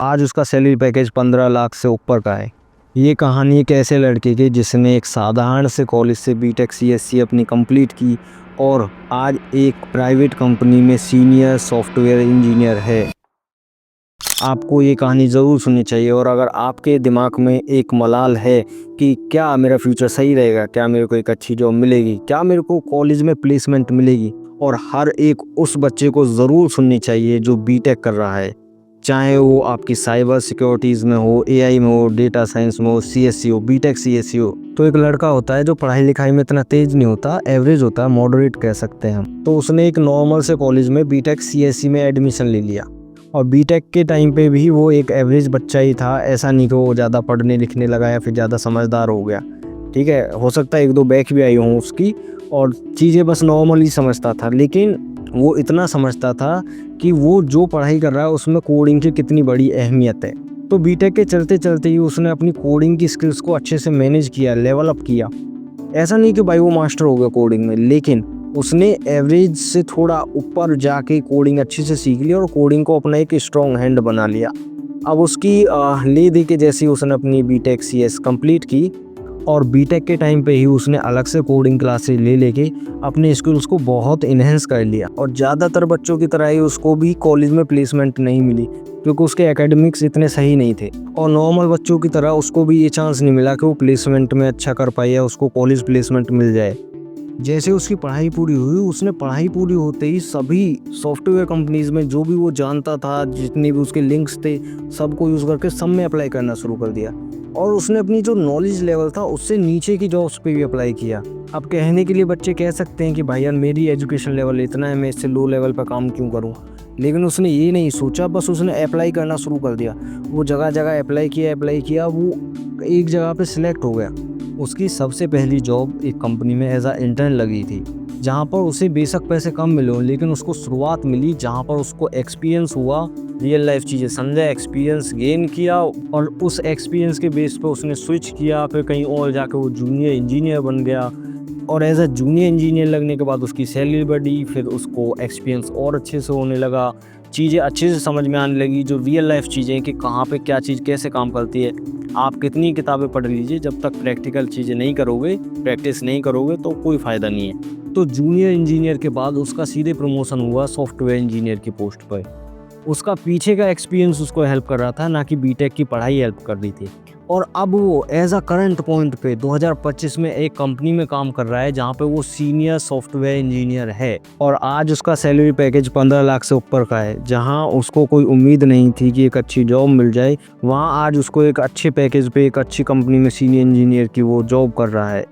आज उसका salary package 15 lakh से ऊपर का है। ये कहानी एक ऐसे लड़के की जिसने एक साधारण से कॉलेज से बीटेक सीएससी अपनी कंप्लीट की और आज एक प्राइवेट कंपनी में सीनियर सॉफ्टवेयर इंजीनियर है। आपको ये कहानी ज़रूर सुननी चाहिए। और अगर आपके दिमाग में एक मलाल है कि क्या मेरा फ्यूचर सही रहेगा, क्या मेरे को एक अच्छी जॉब मिलेगी, क्या मेरे को कॉलेज में प्लेसमेंट मिलेगी, और हर एक उस बच्चे को ज़रूर सुननी चाहिए जो बीटेक कर रहा है, चाहे वो आपकी साइबर सिक्योरिटीज़ में हो, एआई में हो, डेटा साइंस में हो, सीएससी हो, बीटेक सीएससी हो। तो एक लड़का होता है जो पढ़ाई लिखाई में इतना तेज़ नहीं होता, एवरेज होता है, मॉडरेट कह सकते हैं हम। तो उसने एक नॉर्मल से कॉलेज में बीटेक सीएससी में एडमिशन ले लिया और बीटेक के टाइम पे भी वो एक एवरेज बच्चा ही था। ऐसा नहीं कि वो ज़्यादा पढ़ने लिखने लगा या फिर ज़्यादा समझदार हो गया। ठीक है, हो सकता है 1-2 बैक भी आई हों उसकी और चीज़ें बस नॉर्मल ही समझता था, लेकिन वो इतना समझता था कि वो जो पढ़ाई कर रहा है उसमें कोडिंग की कितनी बड़ी अहमियत है। तो बीटेक के चलते चलते ही उसने अपनी कोडिंग की स्किल्स को अच्छे से मैनेज किया, लेवल अप किया। ऐसा नहीं कि भाई वो मास्टर हो गया कोडिंग में, लेकिन उसने एवरेज से थोड़ा ऊपर जाके कोडिंग अच्छे से सीख ली और कोडिंग को अपना एक स्ट्रॉन्ग हैंड बना लिया। अब उसकी ले दे के जैसे उसने अपनी बीटेक सीएस कंप्लीट की और बीटेक के टाइम पे ही उसने अलग से कोडिंग क्लासेस ले लेके अपने स्किल्स को बहुत इन्हेंस कर लिया। और ज़्यादातर बच्चों की तरह ही उसको भी कॉलेज में प्लेसमेंट नहीं मिली क्योंकि उसके एकेडमिक्स इतने सही नहीं थे, और नॉर्मल बच्चों की तरह उसको भी ये चांस नहीं मिला कि वो प्लेसमेंट में अच्छा कर पाए या उसको कॉलेज प्लेसमेंट मिल जाए। जैसे उसकी पढ़ाई पूरी हुई, उसने पढ़ाई पूरी होते ही सभी सॉफ्टवेयर कंपनीज़ में जो भी वो जानता था, जितने भी उसके लिंक्स थे, सबको यूज़ करके सब में अप्लाई करना शुरू कर दिया। और उसने अपनी जो नॉलेज लेवल था उससे नीचे की जॉब्स पे भी अप्लाई किया। अब कहने के लिए बच्चे कह सकते हैं कि भाई यार मेरी एजुकेशन लेवल इतना है, मैं इससे लो लेवल पर काम क्यों करूँ, लेकिन उसने ये नहीं सोचा, बस उसने अप्लाई करना शुरू कर दिया। वो जगह जगह अप्लाई किया, वो एक जगह पे सिलेक्ट हो गया। उसकी सबसे पहली जॉब एक कंपनी में एज अ इंटर्न लगी थी, जहाँ पर उसे बेशक पैसे कम मिले हों, लेकिन उसको शुरुआत मिली जहाँ पर उसको एक्सपीरियंस हुआ, रियल लाइफ चीज़ें समझा, एक्सपीरियंस गेन किया, और उस एक्सपीरियंस के बेस पर उसने स्विच किया। फिर कहीं और जाकर वो जूनियर इंजीनियर बन गया और एज अ जूनियर इंजीनियर लगने के बाद उसकी सैलरी बढ़ी, फिर उसको एक्सपीरियंस और अच्छे से होने लगा, चीज़ें अच्छे से समझ में आने लगी, जो रियल लाइफ चीज़ें कि कहाँ पे क्या चीज़ कैसे काम करती है। आप कितनी किताबें पढ़ लीजिए, जब तक प्रैक्टिकल चीज़ें नहीं करोगे, प्रैक्टिस नहीं करोगे तो कोई फ़ायदा नहीं है। तो जूनियर इंजीनियर के बाद उसका सीधे प्रमोशन हुआ सॉफ्टवेयर इंजीनियर की पोस्ट पर। उसका पीछे का एक्सपीरियंस उसको हेल्प कर रहा था, ना कि बीटेक की पढ़ाई हेल्प कर रही थी। और अब वो एज अ करंट पॉइंट पे 2025 में एक कंपनी में काम कर रहा है जहाँ पे वो सीनियर सॉफ्टवेयर इंजीनियर है, और आज उसका सैलरी पैकेज 15 लाख से ऊपर का है। जहाँ उसको कोई उम्मीद नहीं थी कि एक अच्छी जॉब मिल जाए, वहाँ आज उसको एक अच्छे पैकेज पे एक अच्छी कंपनी में सीनियर इंजीनियर की वो जॉब कर रहा है।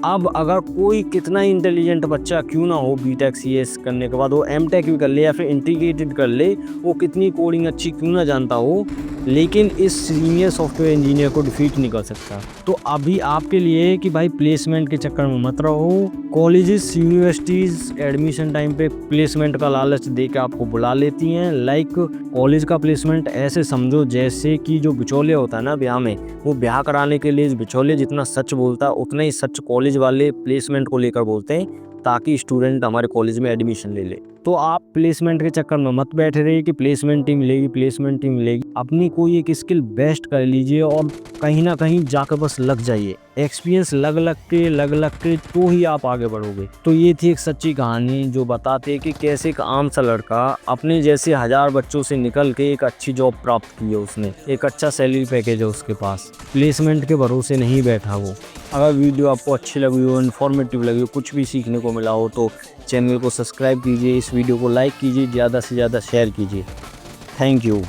अब अगर कोई कितना इंटेलिजेंट बच्चा क्यों ना हो, बीटेक सीएस करने के बाद वो एमटेक भी कर ले या फिर इंटीग्रेटेड कर ले, वो कितनी कोडिंग अच्छी क्यों ना जानता हो, लेकिन इस सीनियर सॉफ्टवेयर इंजीनियर को डिफीट नहीं कर सकता। तो अभी आपके लिए कि भाई प्लेसमेंट के चक्कर में मत रहो। कॉलेजेस यूनिवर्सिटीज़ एडमिशन टाइम पे प्लेसमेंट का लालच दे के आपको बुला लेती हैं। लाइक कॉलेज का प्लेसमेंट ऐसे समझो जैसे कि जो बिचौलिया होता है ना ब्याह में, वो ब्याह कराने के लिए बिचौलिया जितना सच बोलता है उतना ही सच कॉलेज वाले प्लेसमेंट को लेकर बोलते हैं, ताकि स्टूडेंट हमारे कॉलेज में एडमिशन ले ले। तो आप प्लेसमेंट के चक्कर में मत बैठे रहिए कि प्लेसमेंट ही मिलेगी, प्लेसमेंट ही मिलेगी। अपनी कोई एक स्किल बेस्ट कर लीजिए और कहीं ना कहीं जाकर बस लग जाइए। एक्सपीरियंस लग के तो ही आप आगे बढ़ोगे। तो ये थी एक सच्ची कहानी जो बताती है कि कैसे एक आम सा लड़का अपने जैसे 1000 बच्चों से निकल के एक अच्छी जॉब प्राप्त की है। उसने एक अच्छा सैलरी पैकेज है उसके पास, प्लेसमेंट के भरोसे नहीं बैठा वो। अगर वीडियो आपको अच्छी लगी हो, इन्फॉर्मेटिव लगी हो, कुछ भी सीखने को मिला हो, तो चैनल को सब्सक्राइब कीजिए, इस वीडियो को लाइक कीजिए, ज़्यादा से ज़्यादा शेयर कीजिए। Thank you.